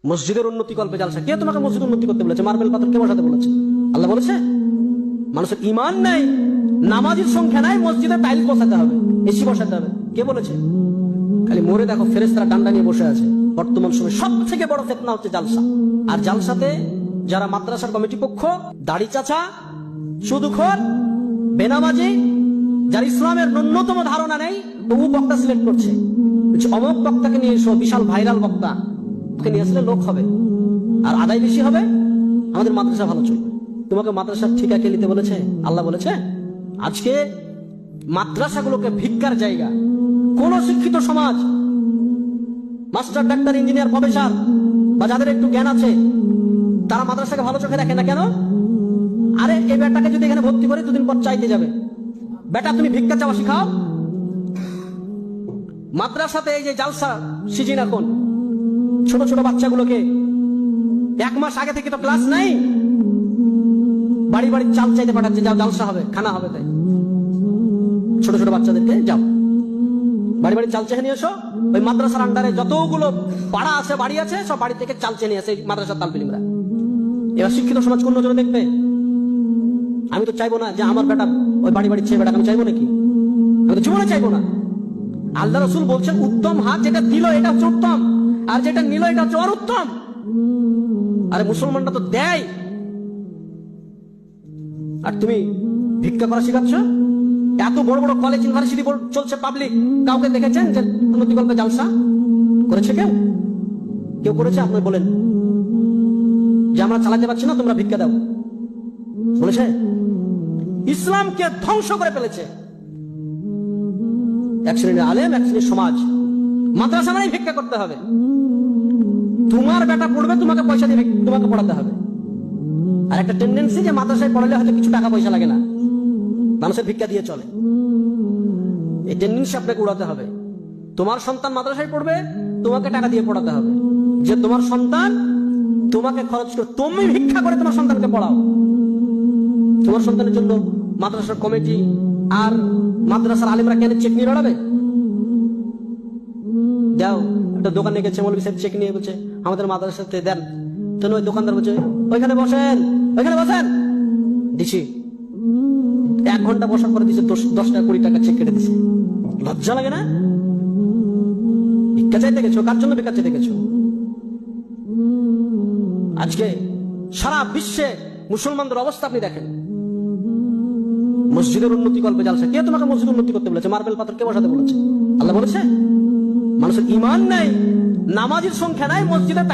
মসজিদের উন্নতি কল্পে জালসা। কে তোমাকে মসজিদ উন্নতি করতে বলেছে? মার্বেল পাথর কে বসাতে বলেছে? আল্লাহ বলেছে? মানুষের ইমান নাই, নামাজের সংখ্যা নাই, মসজিদে টাইল বসাতে হবে, এসি বসাতে হবে, কে বলেছে? খালি মরে দেখো ফেরেশতারা ডান্ডা নিয়ে বসে আছে। বর্তমান সময়ে সব থেকে বড় ফিতনা হচ্ছে জালসা। আর জালসাতে যারা মাদ্রাসার কমিটি পক্ষ, দাড়ি চাচা, সুদখোর, বেনামাজি, যার ইসলামের ন্যূনতম ধারণা নেই, তবু বক্তা সিলেক্ট করছে, অমুক বক্তাকে নিয়ে এসো, বিশাল ভাইরাল বক্তা, ওকে নিয়ে আসলে লোক হবে আর আদায় বেশি হবে, আমাদের মাদ্রাসা ভালো চলবে। তোমাকে মাদ্রাসার ঠিকা কে নিতে বলেছে? আল্লাহ বলেছে? আজকে মাদ্রাসাগুলোকে ভিক্ষার জায়গা। কোন শিক্ষিত সমাজ, মাস্টার, ডাক্তার, ইঞ্জিনিয়ার, প্রফেসর বা যাদের একটু জ্ঞান আছে, তারা মাদ্রাসাকে ভালো চোখে দেখে না কেন? আরে এই বেটাকে যদি এখানে ভর্তি করে দুদিন পর চাইতে যাবে, বেটা তুমি ভিক্ষা চাওয়া শিখাও। মাদ্রাসাতে এই যে জালসা সিজন, এখন ছোট ছোট বাচ্চাগুলোকে 1 মাস আগে থেকে তো ক্লাস নাই, বাড়ি বাড়ি চাল চাইতে পাঠাচ্ছে, যাও জালসা হবে, খানা হবে। তাই ছোট ছোট বাচ্চাদেরকে যাও বাড়ি বাড়ি চাল চেয়ে নিয়ে এসো। ওই মাদ্রাসার আন্ডারে যতগুলো পাড়া আছে, বাড়ি আছে, সব বাড়ি থেকে চাল চেয়ে নিয়ে আসে মাদ্রাসার তালবিলিমরা। এবার শিক্ষিত সমাজ কোন নজরে দেখবে? আমি তো চাইবো না যে আমার বেটা ওই বাড়ি বাড়ি চেয়ে বেটাকে আমি চাইবো নাকি? আমি তো জীবনে চাইবো না। আল্লাহ রসুল বলছেন উত্তম হাত যেটা দিল এটা হচ্ছে উত্তম, আর যেটা নিল এটা হচ্ছে অরুত্তম। আরে মুসলমানরা তো দেয়, আর তুমি ভিক্ষা করা শিখাচ্ছ। এত বড় বড় কলেজ, ইউনিভার্সিটি চলছে পাবলিক, কাউকে দেখেছেন যে উন্নতি কল্পে জালসা করেছে? কেউ কেউ করেছে? আপনি বলেন যে আমরা চালাতে পারছি না, তোমরা ভিক্ষা দাও, বলেছে? ইসলামকে ধ্বংস করে ফেলেছে এক শ্রেণীর আলেম, এক শ্রেণীর সমাজ। মাদ্রাসা মানে ভিক্ষা করতে হবে, তোমার বেটা পড়বে, তোমাকে পয়সা দিয়ে তোমাকে পড়াতে হবে। আর একটা টেন্ডেন্সি যে মাদ্রাসায় পড়ালে হয়তো কিছু টাকা পয়সা লাগে না, মানুষের ভিক্ষা দিয়ে চলে। এই টেন্ডেন্সি আপনাকে উড়াতে হবে। তোমার সন্তান মাদ্রাসায় পড়বে, তোমাকে টাকা দিয়ে পড়াতে হবে। যে তোমার সন্তান তোমাকে খরচ করে, তুমি ভিক্ষা করে তোমার সন্তানকে পড়াও। তোমার সন্তানের জন্য মাদ্রাসার কমিটি আর মাদ্রাসার আলেমরা কেন চেক নিয়ে বেড়াবে? যাও একটা দোকানে গেছে, মৌলভী সাহেব চেক নিয়ে বলছে আমাদের মাদ্রাসাতে দেন। তো ওই দোকানদার বলছে ওইখানে বসেন, ওইখানে বসেন, দিছি। 1 ঘন্টা বসার পরে দিচ্ছে 10 টাকা 20 টাকা চেক কেটে দিচ্ছে। লজ্জা লাগে না? ভিক্ষা চাইতে গেছো, কার জন্য ভিক্ষা চাইতে গেছো? আজকে সারা বিশ্বে মুসলমানদের অবস্থা আপনি দেখেন। মসজিদের উন্নতি কল্পে জালসা। কে তোমাকে মসজিদ উন্নতি করতে বলেছে? মার্বেল পাথর কে বসাতে বলেছে? আল্লাহ বলেছে? মানুষের ইমান নাই, নামাজের সংখ্যা নাই, মসজিদে